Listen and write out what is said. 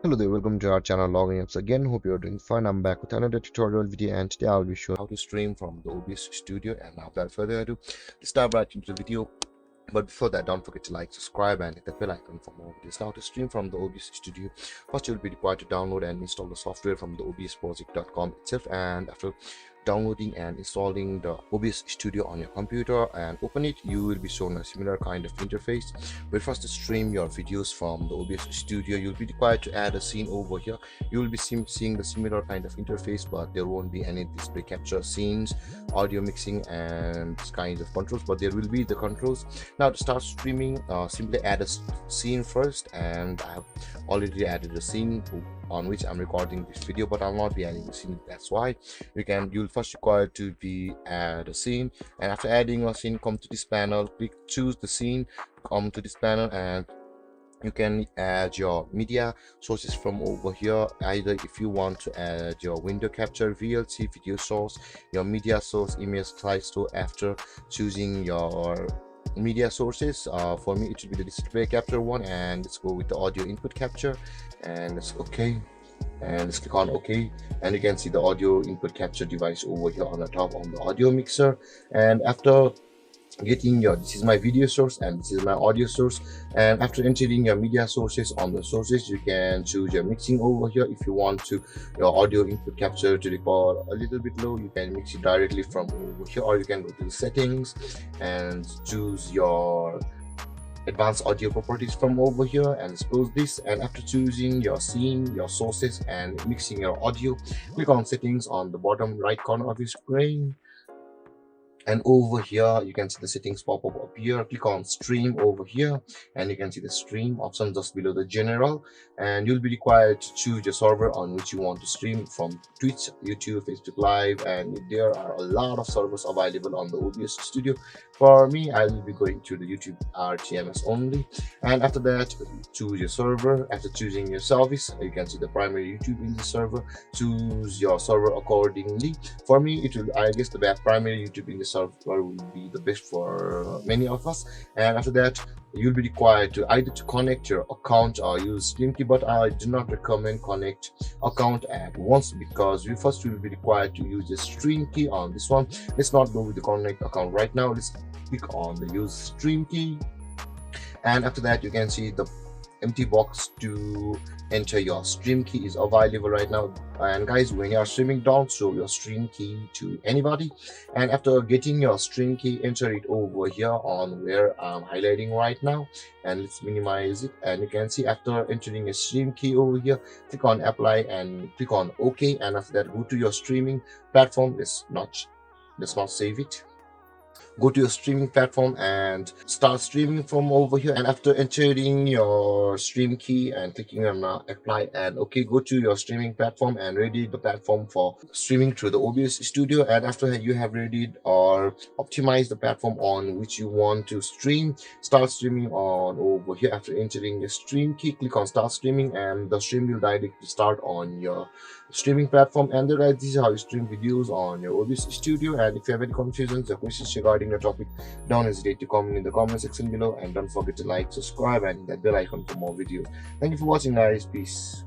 Hello there, welcome to our channel Logging Apps again. Hope you're doing fine. I'm back with another tutorial video, and today I'll be showing how to stream from the OBS studio. And without further ado, let's dive right into the video. But before that, don't forget to like, subscribe, and hit the bell icon for more videos. Now, to stream from the OBS studio, first you'll be required to download and install the software from the obsproject.com itself. And after downloading and installing the OBS studio on your computer and open it, you will be shown a similar kind of interface. But first, to stream your videos from the OBS studio, you'll be required to add a scene over here. You will be seeing the similar kind of interface, but there won't be any display capture scenes, audio mixing, and kinds of controls, but there will be the controls. Now, to start streaming, simply add a scene first, and I have already added a scene on which I'm recording this video, but I'll not be adding the scene. That's why you'll first require to be add a scene, and after adding a scene, come to this panel, choose the scene, come to this panel, and you can add your media sources from over here. Either if you want to add your window capture, VLC, video source, your media source, image slideshow. After choosing your media sources, for me it should be the display capture one, and let's go with the audio input capture, and let's click on OK, and you can see the audio input capture device over here on the top on the audio mixer. And after getting this is my video source and this is my audio source, and after entering your media sources on the sources, you can choose your mixing over here. If you want to your audio input capture to record a little bit low, you can mix it directly from over here, or you can go to the settings and choose your advanced audio properties from over here, and let's close this. And after choosing your scene, your sources, and mixing your audio, click on settings on the bottom right corner of your screen, and over here you can see the settings pop up here. Click on stream over here, and you can see the stream option just below the general, and you'll be required to choose your server on which you want to stream from: Twitch, YouTube, Facebook Live, and there are a lot of servers available on the OBS studio. For me, I will be going to the YouTube RTMS only. And after that, choose your server. After choosing your service, you can see the primary YouTube in the server. Choose your server accordingly. For me, I guess the primary YouTube in the server will be the best for many of us. And after that, you'll be required to either to connect your account or use Stream Key, but I do not recommend connect account at once, because we first will be required to use the Stream Key on this one. Let's not go with the connect account right now. Let's click on the use Stream Key, and after that you can see the empty box to enter your stream key is available right now. And guys, when you are streaming, don't show your stream key to anybody. And after getting your stream key, enter it over here on where I'm highlighting right now, and let's minimize it. And you can see after entering a stream key over here, click on apply and click on OK, and after that go to your streaming platform. Let's not save it. Go to your streaming platform and start streaming from over here. And after entering your stream key and clicking on apply and OK, go to your streaming platform and ready the platform for streaming through the OBS studio. And after you have readied or optimized the platform on which you want to stream, start streaming on over here. After entering your stream key, click on start streaming, and the stream will directly start on your streaming platform. And guys, this is how you stream videos on your OBS studio. And if you have any confusions or questions regarding the topic, don't hesitate to comment in the comment section below, and don't forget to like, subscribe, and hit that bell icon for more videos. Thank you for watching, guys. Peace.